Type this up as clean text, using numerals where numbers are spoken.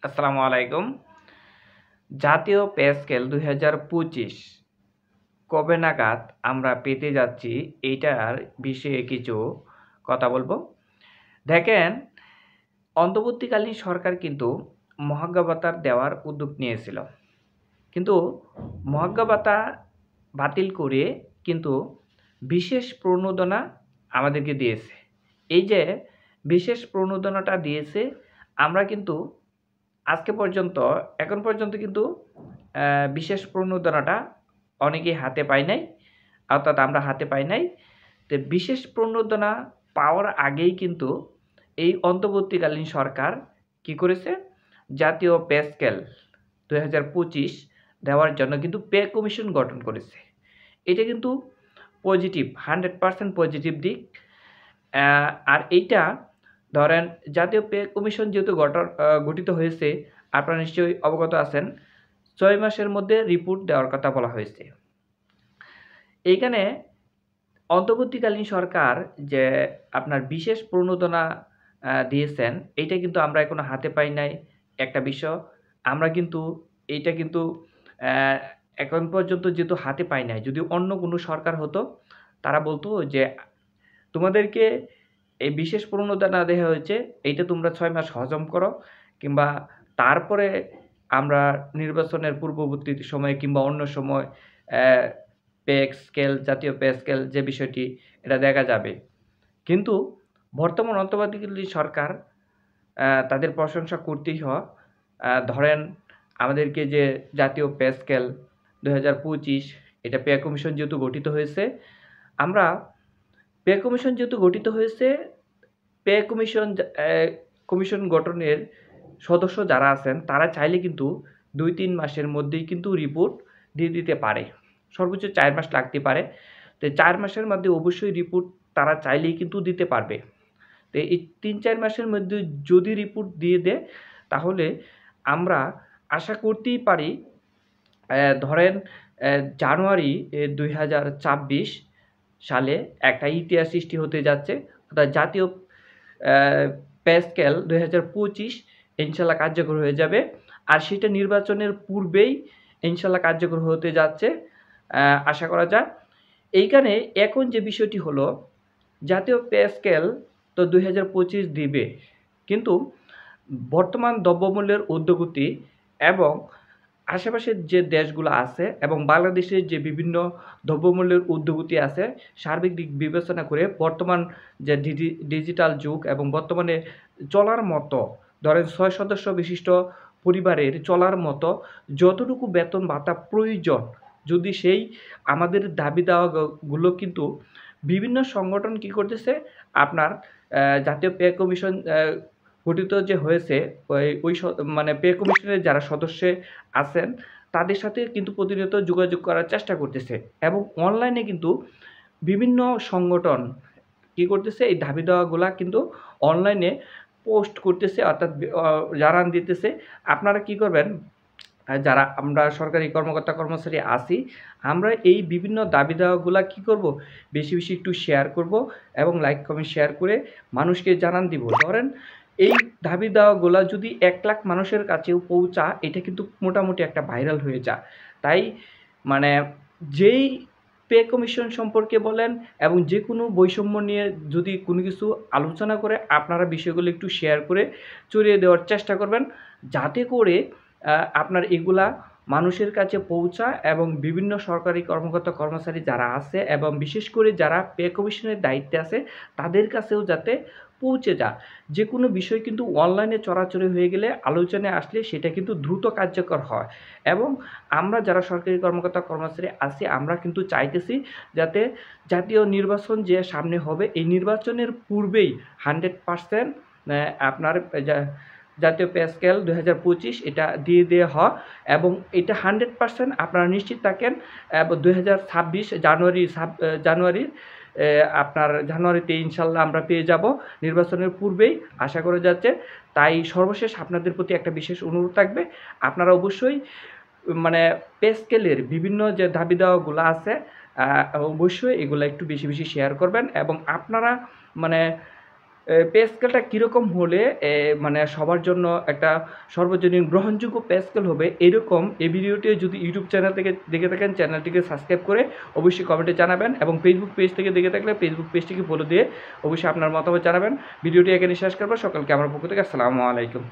আসসালামু আলাইকুম। জাতীয় পে স্কেল ২০২৫ কবে নাগাদ আমরা পেতে যাচ্ছি এইটার বিষয়ে কিছু কথা বলবো। দেখেন, অন্তর্বর্তীকালীন সরকার কিন্তু মহার্ঘ ভাতা দেওয়ার উদ্যোগ নিয়েছিল। কিন্তু মহার্ঘ ভাতা বাতিল করে কিন্তু বিশেষ প্রণোদনা আমাদেরকে দিয়েছে। এই যে বিশেষ প্রণোদনাটা দিয়েছে, আমরা কিন্তু এখন পর্যন্ত কিন্তু বিশেষ প্রণোদনাটা অনেকেই হাতে পায় নাই, অর্থাৎ আমরা হাতে পাই নাই। তো বিশেষ প্রণোদনা পাওয়ার আগেই কিন্তু এই অন্তর্বর্তীকালীন সরকার কি করেছে? জাতীয় পে স্কেল ২০২৫ দেওয়ার জন্য কিন্তু পে কমিশন গঠন করেছে। এটা কিন্তু পজিটিভ, 100% পজিটিভ দিক। আর এইটা ধরেন, জাতীয় পে কমিশন যেহেতু গঠিত হয়েছে, আপনারা নিশ্চয়ই অবগত আছেন, ৬ মাসের মধ্যে রিপোর্ট দেওয়ার কথা বলা হয়েছে। এইখানে অন্তর্বর্তীকালীন সরকার যে আপনার বিশেষ প্রণোদনা দিয়েছেন, এইটা কিন্তু আমরা এখনো হাতে পাই নাই। একটা বিষয়, আমরা কিন্তু এইটা কিন্তু এখন পর্যন্ত যেহেতু হাতে পাই নাই, যদি অন্য কোনো সরকার হতো, তারা বলতো যে তোমাদেরকে এই বিশেষ প্রণোদনা দেওয়া হয়েছে, এইটা তোমরা ৬ মাস হজম করো, কিংবা তারপরে আমরা নির্বাচনের পূর্ববর্তী সময়ে কিংবা অন্য সময় পে স্কেল, জাতীয় পে স্কেল যে বিষয়টি, এটা দেখা যাবে। কিন্তু বর্তমান অন্তর্বর্তীকালীন সরকার, তাদের প্রশংসা করতেই হয়। ধরেন, আমাদেরকে যে জাতীয় পে স্কেল ২০২৫, এটা পে কমিশন যেহেতু গঠিত হয়েছে, আমরা পে কমিশন যেহেতু গঠিত হয়েছে, পে কমিশন গঠনের সদস্য যারা আছেন, তারা চাইলে কিন্তু ২-৩ মাসের মধ্যেই কিন্তু রিপোর্ট দিয়ে দিতে পারে। সর্বোচ্চ ৪ মাস লাগতে পারে। তো ৪ মাসের মধ্যে অবশ্যই রিপোর্ট তারা চাইলেই কিন্তু দিতে পারবে। তো এই ৩-৪ মাসের মধ্যে যদি রিপোর্ট দিয়ে দেয়, তাহলে আমরা আশা করতেই পারি, ধরেন জানুয়ারি ২০২৬ সালে একটা ইতিহাস সৃষ্টি হতে যাচ্ছে। অর্থাৎ জাতীয় পে স্কেল ২০২৫ ইনশাল্লাহ কার্যকর হয়ে যাবে। আর সেটা নির্বাচনের পূর্বেই ইনশাল্লাহ কার্যকর হতে যাচ্ছে, আশা করা যায়। এইখানে এখন যে বিষয়টি হলো, জাতীয় পে স্কেল তো ২০২৫ দিবে, কিন্তু বর্তমান দ্রব্যমূল্যের ঊর্ধ্বগতি এবং আশেপাশের যে দেশগুলো আছে এবং বাংলাদেশের যে বিভিন্ন দ্রব্যমূল্যের ঊর্ধ্বগতি আছে, সার্বিক দিক বিবেচনা করে বর্তমান যে ডিজিটাল যুগ এবং বর্তমানে চলার মতো, ধরেন ৬ সদস্য বিশিষ্ট পরিবারের চলার মতো যতটুকু বেতন ভাতা প্রয়োজন, যদি সেই আমাদের দাবি দাওয়াগুলো কিন্তু বিভিন্ন সংগঠন কি করতেছে, আপনার জাতীয় পে কমিশন গঠিত যে হয়েছে, মানে পে কমিশনের যারা সদস্য আছেন, তাদের সাথে কিন্তু প্রতিনিয়ত যোগাযোগ করার চেষ্টা করতেছে। এবং অনলাইনে কিন্তু বিভিন্ন সংগঠন কি করতেছে, এই দাবি দাওয়াগুলা কিন্তু অনলাইনে পোস্ট করতেছে, অর্থাৎ জানান দিতেছে। আপনারা কি করবেন, যারা আমরা সরকারি কর্মকর্তা কর্মচারী আছি, আমরা এই বিভিন্ন দাবি দাওয়াগুলা কি করব, বেশি বেশি একটু শেয়ার করব এবং লাইক কমেন্ট শেয়ার করে মানুষকে জানান দিব। ধরেন, এই দাবি দাওয়াগুলা যদি ১,০০,০০০ মানুষের কাছেও পৌঁছা, এটা কিন্তু মোটামুটি একটা ভাইরাল হয়ে যায়। তাই মানে যেই পে কমিশন সম্পর্কে বলেন এবং যে কোনো বৈষম্য নিয়ে যদি কোনো কিছু আলোচনা করে, আপনারা বিষয়গুলো একটু শেয়ার করে ছড়িয়ে দেওয়ার চেষ্টা করবেন, যাতে করে আপনার এগুলা মানুষের কাছে পৌঁছায় এবং বিভিন্ন সরকারি কর্মকর্তা কর্মচারী যারা আছে এবং বিশেষ করে যারা পে কমিশনের দায়িত্বে আছে, তাদের কাছেও যাতে পৌঁছে যায়। যে কোনো বিষয় কিন্তু অনলাইনে চড়াচড়ি হয়ে গেলে, আলোচনায় আসলে সেটা কিন্তু দ্রুত কার্যকর হয়। এবং আমরা যারা সরকারি কর্মকর্তা কর্মচারী আছি, আমরা কিন্তু চাইতেছি যাতে জাতীয় নির্বাচন যে সামনে হবে, এই নির্বাচনের পূর্বেই 100% আপনার জাতীয় পে স্কেল ২০২৫ এটা দিয়ে দেওয়া হয়। এবং এটা 100% আপনারা নিশ্চিত থাকেন, এবং ২০২৬ জানুয়ারির আপনার জানুয়ারিতে ইনশাল্লাহ আমরা পেয়ে যাব, নির্বাচনের পূর্বেই আশা করা যাচ্ছে। তাই সর্বশেষ আপনাদের প্রতি একটা বিশেষ অনুরোধ থাকবে, আপনারা অবশ্যই মানে পে স্কেলের বিভিন্ন যে দাবি দাওয়াগুলো আছে, অবশ্যই এগুলো একটু বেশি বেশি শেয়ার করবেন। এবং আপনারা মানে পে স্কেলটা কীরকম হলে মানে সবার জন্য একটা সর্বজনীন গ্রহণযোগ্য পে স্কেল হবে, এরকম এই ভিডিওটি যদি ইউটিউব চ্যানেল থেকে দেখে থাকেন চ্যানেলটিকে সাবস্ক্রাইব করে অবশ্যই কমেন্টে জানাবেন, এবং ফেসবুক পেজ থেকে দেখে থাকলে ফেসবুক পেজটিকে ফলো দিয়ে অবশ্যই আপনার মতামত জানাবেন। ভিডিওটি এখানে শেষ করবো। সকলকে আমার পক্ষ থেকে আসসালামু আলাইকুম।